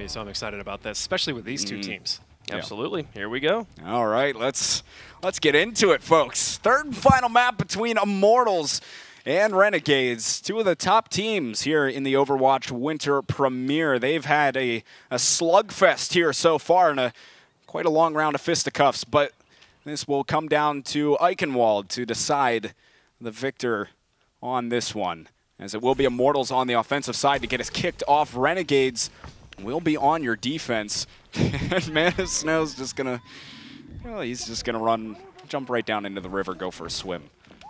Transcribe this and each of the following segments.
me, so I'm excited about this, especially with these two teams. Absolutely. Here we go. All right, let's get into it, folks. Third and final map between Immortals and Renegades, two of the top teams here in the Overwatch Winter Premiere. They've had a slugfest here so far and quite a long round of fisticuffs, but this will come down to Eichenwald to decide the victor on this one, as it will be Immortals on the offensive side to get us kicked off. Renegades will be on your defense. And Man of Snow's just gonna, well, he's just gonna jump right down into the river, go for a swim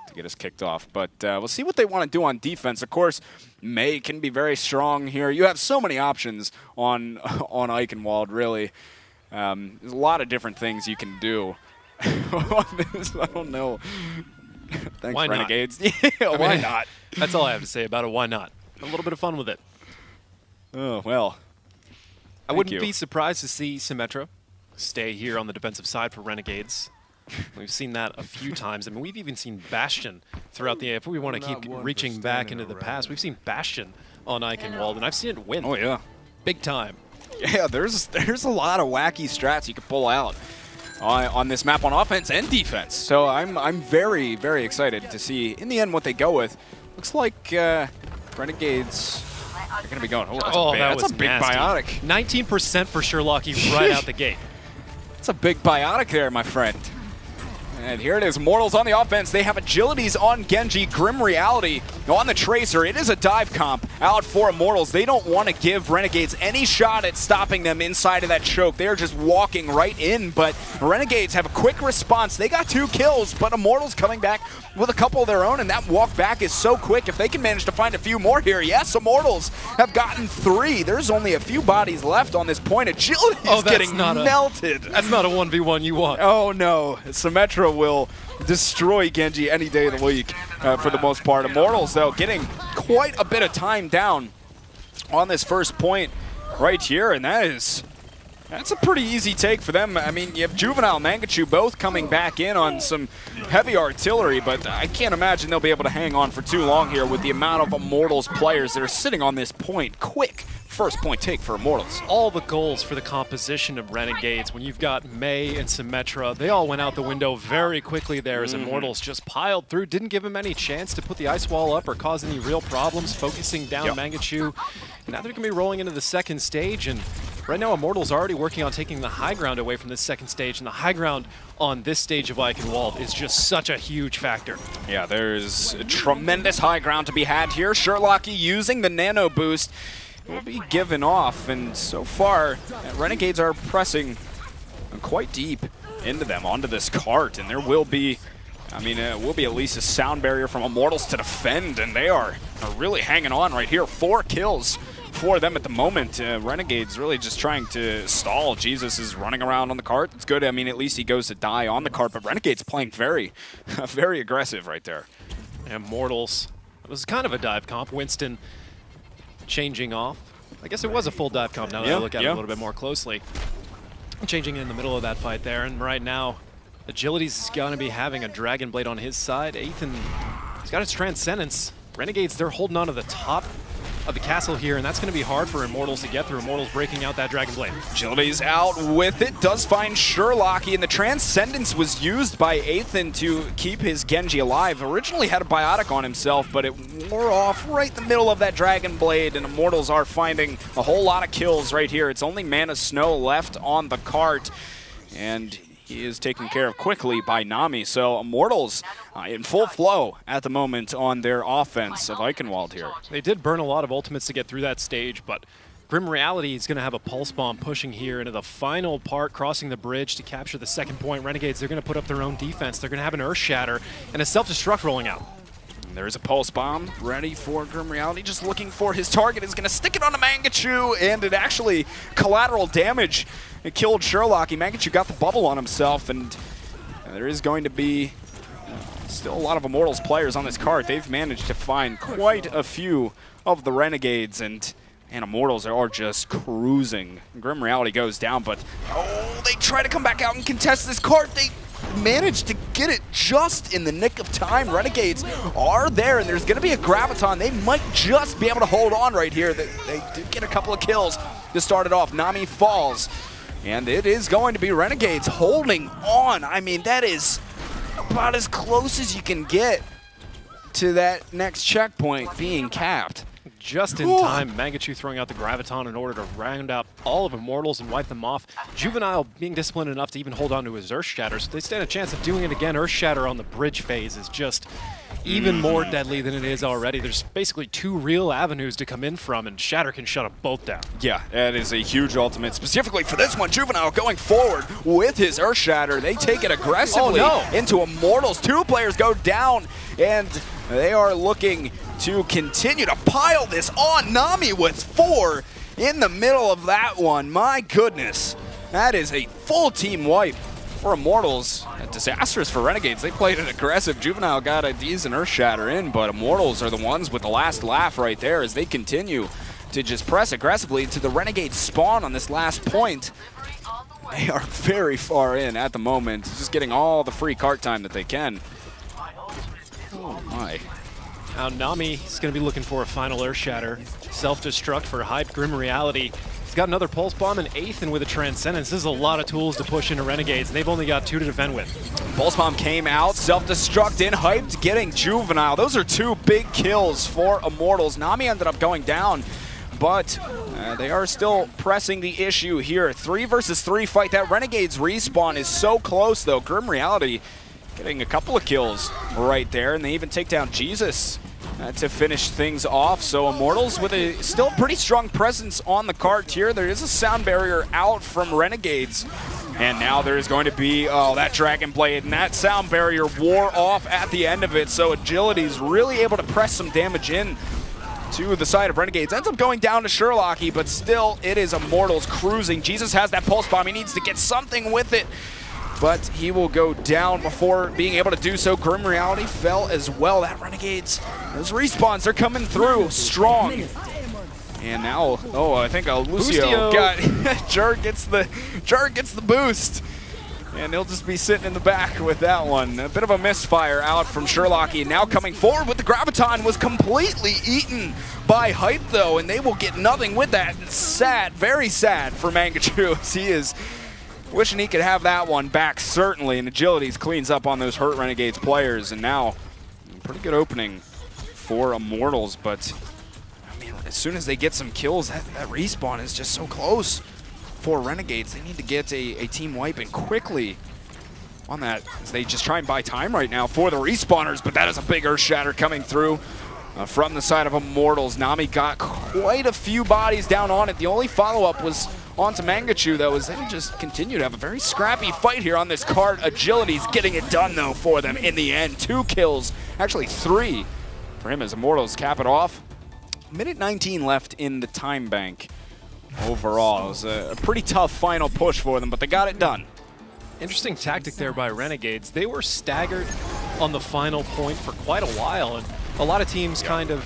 to get us kicked off. But we'll see what they want to do on defense. Of course, Mei can be very strong here. You have so many options on Eichenwald, really. There's a lot of different things you can do on this. I don't know. Thanks, why Renegades. Not? Yeah, why not? That's all I have to say about it. Why not? A little bit of fun with it. Oh, well. I wouldn't be surprised to see Symmetra stay here on the defensive side for Renegades. We've seen that a few times. I mean, we've even seen Bastion throughout the... If we want to keep reaching back into the past, we've seen Bastion on Eichenwald, and I've seen it win. Oh, yeah. Big time. Yeah, there's a lot of wacky strats you can pull out on this map on offense and defense. So I'm very, very excited to see, in the end, what they go with. Looks like Renegades... They're going to be going, that's a big biotic. 19% for Sherlocky right out the gate. That's a big biotic there, my friend. And here it is, Immortals on the offense. They have agilities on Genji, Grim Reality on the Tracer. It is a dive comp out for Immortals. They don't want to give Renegades any shot at stopping them inside of that choke. They are just walking right in, but Renegades have a quick response. They got 2 kills, but Immortals coming back with a couple of their own, and that walk back is so quick. If they can manage to find a few more here, yes, Immortals have gotten 3. There's only a few bodies left on this point. Agility is getting melted. That's not a 1v1 you want. Oh, no. Symmetra will destroy Genji any day of the week for the most part. Immortals, though, getting quite a bit of time down on this first point right here, and that's a pretty easy take for them. I mean, you have Juvenile, Mangachu both coming back in on some heavy artillery, but I can't imagine they'll be able to hang on for too long here with the amount of Immortals players that are sitting on this point. Quick first point take for Immortals. All the goals for the composition of Renegades, when you've got Mei and Symmetra, they all went out the window very quickly there as Immortals just piled through, didn't give him any chance to put the ice wall up or cause any real problems, focusing down Mangachu. And now they're going to be rolling into the second stage, and right now Immortals are already working on taking the high ground away from this second stage, and the high ground on this stage of Eichenwald is just such a huge factor. Yeah, there's a tremendous high ground to be had here. Sherlocky using the nano boost will be given off, and so far Renegades are pressing quite deep into them onto this cart, and there will be, I mean, it will be at least a sound barrier from Immortals to defend, and they are really hanging on right here. 4 kills for them at the moment. Renegades really just trying to stall. Jesus is running around on the cart. It's good. I mean, at least he goes to die on the cart, but Renegades playing very, very aggressive right there. Immortals, it was kind of a dive comp. Winston changing off. I guess it was a full dive comp now that I look at it a little bit more closely. Changing in the middle of that fight there, and right now, Agility's going to be having a Dragon Blade on his side. Ethan, he's got his Transcendence. Renegades, they're holding on to the top of the castle here, and that's going to be hard for Immortals to get through. Immortals breaking out that Dragon Blade. Agility's out with it, does find Sherlocky, and the Transcendence was used by Ethan to keep his Genji alive. Originally had a biotic on himself, but it wore off right in the middle of that Dragon Blade, and Immortals are finding a whole lot of kills right here. It's only Man of Snow left on the cart, and he is taken care of quickly by Nami. So Immortals in full flow at the moment on their offense of Eichenwald here. They did burn a lot of ultimates to get through that stage, but Grim Reality is going to have a Pulse Bomb pushing here into the final part, crossing the bridge to capture the second point. Renegades, they're going to put up their own defense. They're going to have an Earth Shatter and a Self-Destruct rolling out. And there's a Pulse Bomb ready for Grim Reality, just looking for his target. Is going to stick it on a Mangachu, and it actually collateral damage. It killed Sherlocky. Mangachu got the bubble on himself, and there is going to be still a lot of Immortals players on this cart. They've managed to find quite a few of the Renegades, and Immortals are just cruising. Grim Reality goes down, but they try to come back out and contest this cart. They managed to get it just in the nick of time. Renegades are there, and there's going to be a Graviton. They might just be able to hold on right here. They did get a couple of kills to start it off. Nami falls, and it is going to be Renegades holding on. I mean, that is about as close as you can get to that next checkpoint being capped. Just in time, Mangachu throwing out the Graviton in order to round out all of Immortals and wipe them off. Juvenile being disciplined enough to even hold on to his Earth Shatter, so they stand a chance of doing it again. Earth Shatter on the bridge phase is just even more deadly than it is already. There's basically 2 real avenues to come in from, and Shatter can shut them both down. Yeah, that is a huge ultimate. Specifically for this one, Juvenile going forward with his Earth Shatter. They take it aggressively into Immortals. 2 players go down, and they are looking to continue to pile this on. Nami with 4 in the middle of that one. My goodness, that is a full team wipe for Immortals. Disastrous for Renegades. They played it aggressive. Juvenile got a decent Earth Shatter in, but Immortals are the ones with the last laugh right there as they continue to just press aggressively to the Renegade spawn on this last point. They are very far in at the moment, just getting all the free cart time that they can. Oh my. Now Nami is going to be looking for a final Earth Shatter. Self-destruct for Hype, Grim Reality. He's got another Pulse Bomb, an 8th, and with a Transcendence. This is a lot of tools to push into Renegades, and they've only got 2 to defend with. Pulse Bomb came out, self-destruct in, Hyped getting Juvenile. Those are 2 big kills for Immortals. Nami ended up going down, but they are still pressing the issue here. 3 versus 3 fight. That Renegades respawn is so close, though. Grim Reality getting a couple of kills right there, and they even take down Jesus to finish things off. So Immortals with a still pretty strong presence on the cart here. There is a sound barrier out from Renegades. And now there is going to be, that Dragon Blade, and that sound barrier wore off at the end of it. So Agility's really able to press some damage in to the side of Renegades. Ends up going down to Sherlocky, but still it is Immortals cruising. Jesus has that Pulse Bomb. He needs to get something with it, but he will go down before being able to do so. Grim Reality fell as well. That Renegades, those respawns are coming through strong. And now, I think Lucio got Jurg gets the boost, and he'll just be sitting in the back with that one. A bit of a misfire out from Sherlocky. Now coming forward with the Graviton, was completely eaten by Hype though, and they will get nothing with that. It's sad, very sad for Mangachu, as he is wishing he could have that one back, certainly, and Agilities cleans up on those hurt Renegades players, and now pretty good opening for Immortals, but I mean, as soon as they get some kills, that respawn is just so close for Renegades. They need to get a team wipe in quickly on that, as they just try and buy time right now for the respawners, but that is a big Earth Shatter coming through from the side of Immortals. Nami got quite a few bodies down on it. The only follow-up was onto Mangachu, though, as they just continue to have a very scrappy fight here on this cart. Agility's getting it done, though, for them in the end. 2 kills, actually 3 for him as Immortals cap it off. Minute 19 left in the time bank overall. It was a pretty tough final push for them, but they got it done. Interesting tactic there by Renegades. They were staggered on the final point for quite a while, and a lot of teams kind of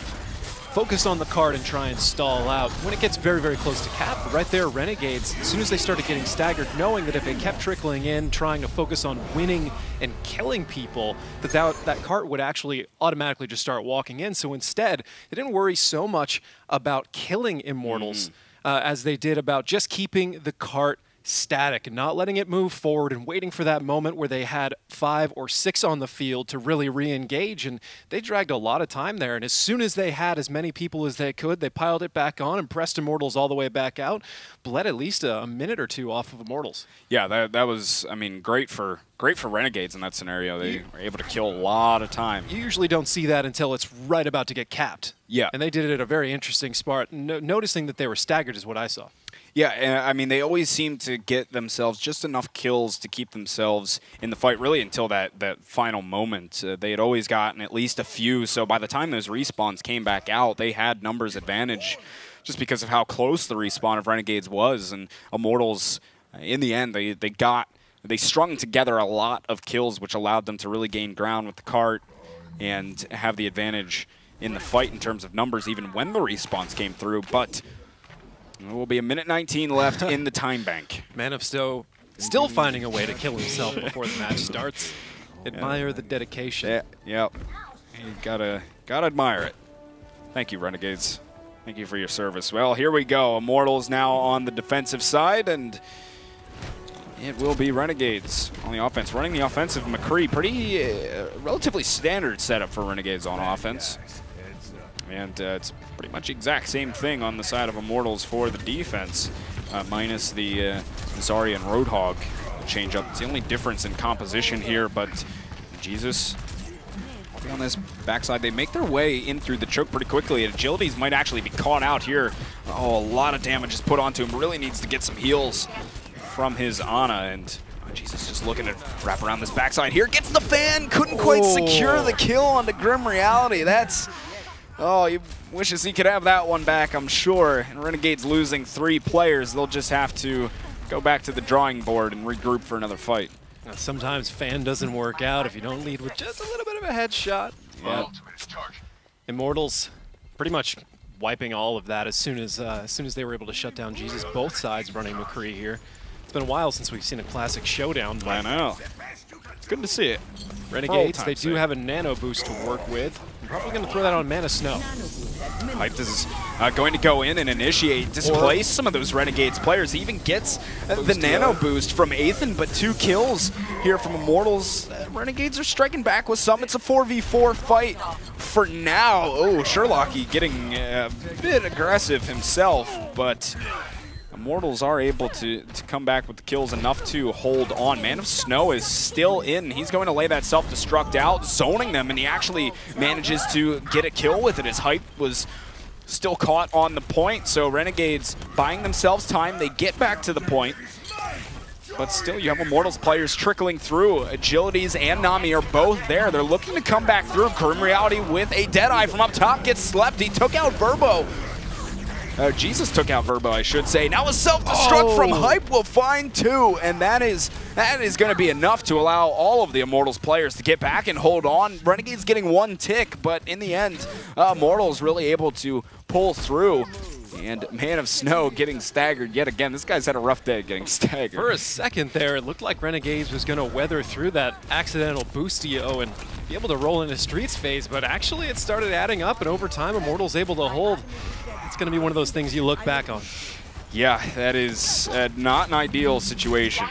focus on the card and try and stall out when it gets very, very close to cap. But right there, Renegades, as soon as they started getting staggered, knowing that if they kept trickling in, trying to focus on winning and killing people, that cart would actually automatically just start walking in. So instead, they didn't worry so much about killing Immortals as they did about just keeping the cart static and not letting it move forward and waiting for that moment where they had 5 or 6 on the field to really re-engage, and they dragged a lot of time there, and as soon as they had as many people as they could, they piled it back on and pressed Immortals all the way back out, bled at least a minute or 2 off of Immortals. Yeah, that was, I mean, great for Renegades in that scenario. They were able to kill a lot of time. You usually don't see that until it's right about to get capped. Yeah. And they did it at a very interesting spot. Noticing that they were staggered is what I saw. Yeah, and I mean, they always seem to get themselves just enough kills to keep themselves in the fight, really, until that final moment. They had always gotten at least a few, so by the time those respawns came back out, they had numbers advantage just because of how close the respawn of Renegades was. And Immortals, in the end, they strung together a lot of kills, which allowed them to really gain ground with the cart and have the advantage in the fight in terms of numbers, even when the respawns came through. But there will be a minute 19 left in the time bank. Man of Stowe still finding a way to kill himself before the match starts. Admire the dedication. Yeah, yep. You gotta admire it. Thank you, Renegades. Thank you for your service. Well, here we go. Immortals now on the defensive side, and it will be Renegades on the offense. Running the offensive, McCree. Pretty relatively standard setup for Renegades on offense. And it's pretty much exact same thing on the side of Immortals for the defense, minus the Zarya and Roadhog change up. It's the only difference in composition here, but Jesus on this backside, they make their way in through the choke pretty quickly. Agilities might actually be caught out here. Oh, a lot of damage is put onto him. Really needs to get some heals from his Ana, and Jesus just looking to wrap around this backside here. Gets the fan, couldn't quite secure the kill onto Grim Reality. That's, oh, he wishes he could have that one back, I'm sure. And Renegades losing 3 players. They'll just have to go back to the drawing board and regroup for another fight. Now, sometimes fan doesn't work out if you don't lead with just a little bit of a headshot. Yeah. Immortals pretty much wiping all of that as soon as they were able to shut down Jesus. Both sides running McCree here. It's been a while since we've seen a classic showdown. I know. It's good to see it. Renegades, they do have a nano boost to work with. I'm probably going to throw that on Mana Snow. Hype is going to go in and initiate, displace some of those Renegades players. He even gets the nano boost from Athan, but 2 kills here from Immortals. Renegades are striking back with some. It's a 4v4 fight for now. Oh, Sherlocky getting a bit aggressive himself, but Immortals are able to come back with the kills enough to hold on. Man of Snow is still in. He's going to lay that self-destruct out, zoning them, and he actually manages to get a kill with it. His Hype was still caught on the point, so Renegades buying themselves time. They get back to the point, but still you have Immortals players trickling through. Agilities and Nami are both there. They're looking to come back through. Grim Reality with a Deadeye from up top gets slept. He took out Verbo. Jesus took out Verbo, I should say. Now a self-destruct from Hype will find 2, and that is going to be enough to allow all of the Immortals players to get back and hold on. Renegades getting 1 tick, but in the end, Immortals really able to pull through. And Man of Snow getting staggered yet again. This guy's had a rough day getting staggered. For a second there, it looked like Renegades was going to weather through that accidental boostio and be able to roll into Streets phase, but actually it started adding up, and over time, Immortals able to hold. It's going to be one of those things you look back on. Yeah, that is not an ideal situation,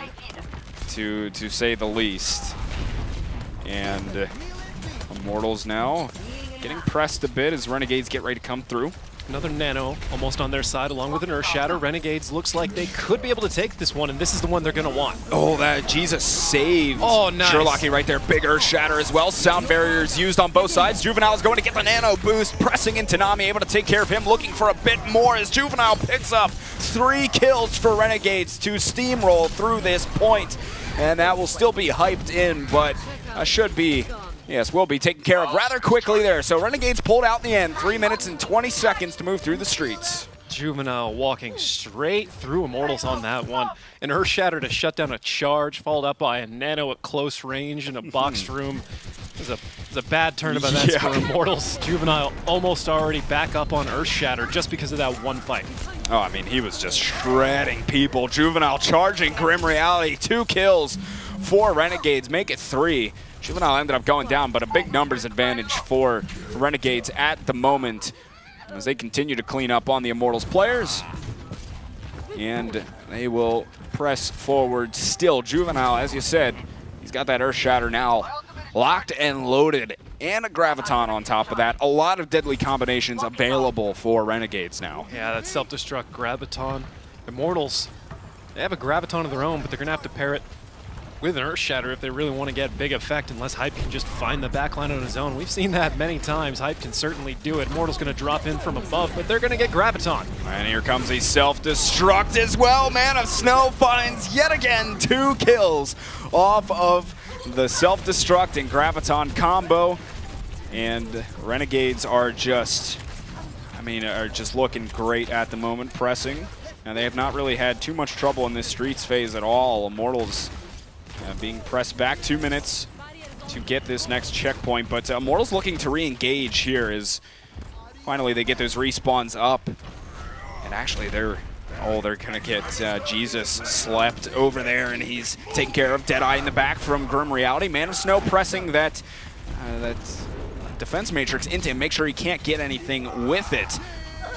to say the least. And Immortals now getting pressed a bit as Renegades get ready to come through. Another nano almost on their side along with an Earth Shatter. Renegades looks like they could be able to take this one, and this is the one they're going to want. Oh, that Jesus saved. Oh, nice. Sherlocky right there. Big Earth Shatter as well. Sound barriers used on both sides. Juvenile is going to get the nano boost, pressing into Nami, able to take care of him, looking for a bit more as Juvenile picks up 3 kills for Renegades to steamroll through this point. And that will still be hyped in, but should be... Yes, will be taken care of rather quickly there. So Renegades pulled out in the end. 3 minutes and 20 seconds to move through the streets. Juvenile walking straight through Immortals on that one. An Earth Shatter to shut down a charge, followed up by a nano at close range in a boxed room. It was a bad turn of events for Immortals. Juvenile almost already back up on Earth Shatter just because of that one fight. Oh, I mean, he was just shredding people. Juvenile charging Grim Reality. 2 kills for Renegades, make it 3. Juvenile ended up going down, but a big numbers advantage for Renegades at the moment as they continue to clean up on the Immortals players. And they will press forward still. Juvenile, as you said, he's got that Earth Shatter now locked and loaded, and a Graviton on top of that. A lot of deadly combinations available for Renegades now. Yeah, that self-destruct Graviton. Immortals, they have a Graviton of their own, but they're going to have to pair it with an Earth Shatter if they really want to get big effect, unless Hype can just find the backline on his own. We've seen that many times. Hype can certainly do it. Immortal's going to drop in from above, but they're going to get Graviton. And here comes a self-destruct as well. Man of Snow finds yet again 2 kills off of the self-destruct and Graviton combo. And Renegades are just, are just looking great at the moment, pressing. And they have not really had too much trouble in this Streets phase at all. Immortals being pressed back 2 minutes to get this next checkpoint, but Immortals looking to re-engage here as finally they get those respawns up. And actually they're gonna get Jesus slept over there, and he's taking care of Deadeye in the back from Grim Reality. Man of Snow pressing that defense matrix into him, make sure he can't get anything with it.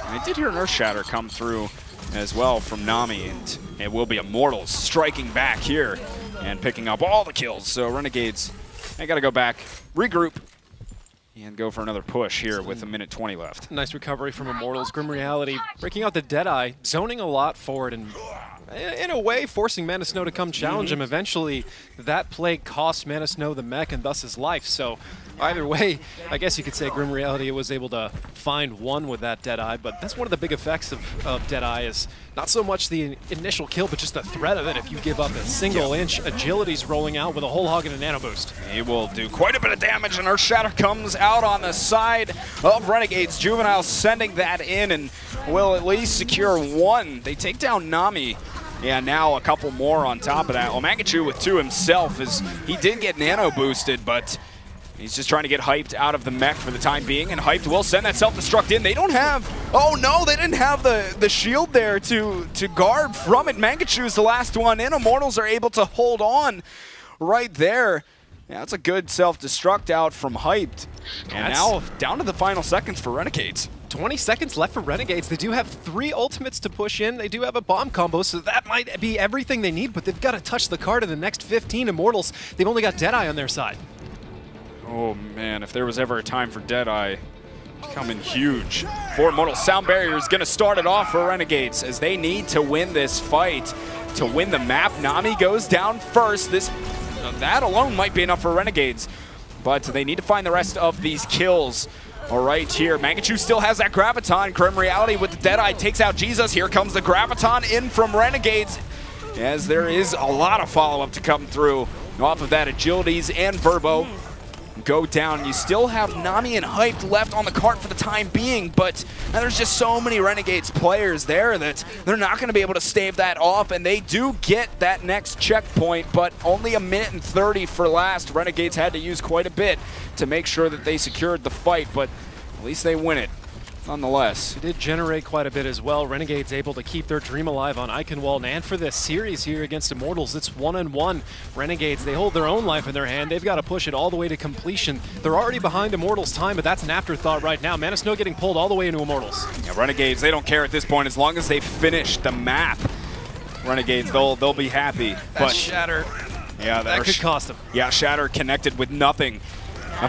And I did hear an Earth Shatter come through as well from Nami, and it will be Immortals striking back here and picking up all the kills. So Renegades, they got to go back, regroup, and go for another push here with a minute 20 left. Nice recovery from Immortals. Grim Reality breaking out the Deadeye, zoning a lot forward, and in a way forcing Mana Snow to come challenge him. Eventually, that play cost Mana Snow the mech and thus his life. So either way, I guess you could say Grim Reality was able to find one with that Deadeye, but that's one of the big effects of Deadeye is not so much the initial kill, but just the threat of it. If you give up a single inch, Agility's rolling out with a whole hog and a nano boost. He will do quite a bit of damage, and Earth Shatter comes out on the side of Renegades. Juvenile sending that in and will at least secure one. They take down Nami. Yeah, now a couple more on top of that. Well, Mangachu with 2 himself, as he did get nano boosted, but he's just trying to get Hyped out of the mech for the time being, and Hyped will send that self-destruct in. They don't have, oh no, they didn't have the shield there to guard from it. Mangachu's the last one in. Immortals are able to hold on right there. Yeah, that's a good self-destruct out from Hyped. And now down to the final seconds for Renegades. 20 seconds left for Renegades. They do have 3 ultimates to push in. They do have a bomb combo, so that might be everything they need, but they've got to touch the card in the next 15. Immortals, they've only got Deadeye on their side. Oh man, if there was ever a time for Deadeye, coming huge. For Immortals, Sound Barrier is going to start it off for Renegades as they need to win this fight to win the map. Nami goes down first. That alone might be enough for Renegades, but they need to find the rest of these kills. All right, here, Mangachu still has that Graviton. Grim Reality with the Deadeye takes out Jesus. Here comes the Graviton in from Renegades, as there is a lot of follow-up to come through. Off of that, Agilities and Verbo go down. You still have Nami and Hyped left on the cart for the time being, but there's just so many Renegades players there that they're not going to be able to stave that off, and they do get that next checkpoint, but only a minute and 30 for last. Renegades had to use quite a bit to make sure that they secured the fight, but at least they win it nonetheless. It did generate quite a bit as well. Renegades able to keep their dream alive on Eichenwald, and for this series here against Immortals, it's 1-1. Renegades, they hold their own life in their hand. They've got to push it all the way to completion. They're already behind Immortals' time, but that's an afterthought right now. Mana Snow getting pulled all the way into Immortals. Yeah, Renegades, they don't care at this point as long as they finish the map. Renegades, they'll be happy. But Shatter, yeah, that could cost them. Yeah, Shatter connected with nothing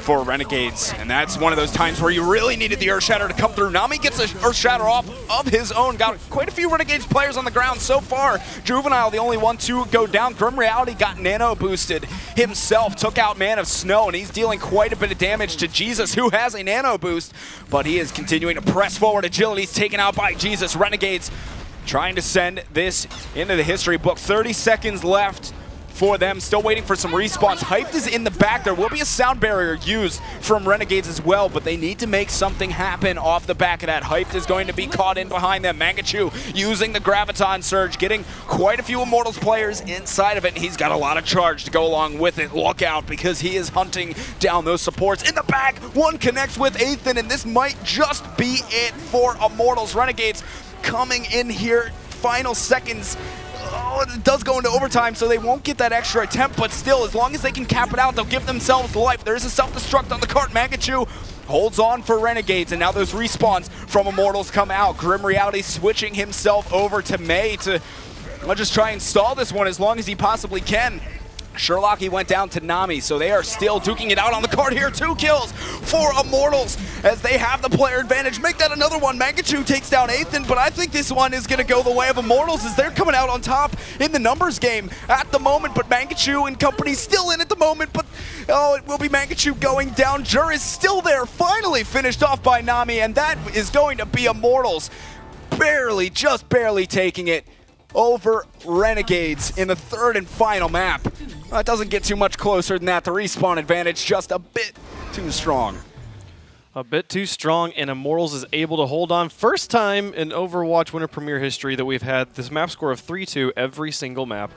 for Renegades, and that's one of those times where you really needed the Earth Shatter to come through. Nami gets the Earth Shatter off of his own. Got quite a few Renegades players on the ground so far. Juvenile, the only one to go down. Grim Reality got nano boosted himself, took out Man of Snow, and he's dealing quite a bit of damage to Jesus, who has a nano boost, but he is continuing to press forward. Agility's taken out by Jesus. Renegades trying to send this into the history book. 30 seconds left for them, still waiting for some respawns. Hyped is in the back. There will be a sound barrier used from Renegades as well, but they need to make something happen off the back of that. Hyped is going to be caught in behind them. Mangachu using the Graviton Surge, getting quite a few Immortals players inside of it, and he's got a lot of charge to go along with it. Look out, because he is hunting down those supports. In the back, one connects with Ethan, and this might just be it for Immortals. Renegades coming in here, final seconds. Oh, it does go into overtime, so they won't get that extra attempt, but still, as long as they can cap it out, they'll give themselves life. There's a self-destruct on the cart. Mangachu holds on for Renegades, and now those respawns from Immortals come out. Grim Reality switching himself over to May to just try and stall this one as long as he possibly can. Sherlock, he went down to Nami, so they are still duking it out on the card here. 2 kills for Immortals as they have the player advantage. Make that another one. Mangachu takes down Ethan, but I think this one is going to go the way of Immortals as they're coming out on top in the numbers game at the moment, but Mangachu and company still in at the moment, but oh, it will be Mangachu going down. Jur is still there, finally finished off by Nami, and that is going to be Immortals barely, just barely taking it over Renegades in the 3rd and final map. It doesn't get too much closer than that. The respawn advantage just a bit too strong. A bit too strong, and Immortals is able to hold on. First time in Overwatch Winter Premiere history that we've had this map score of 3-2 every single map.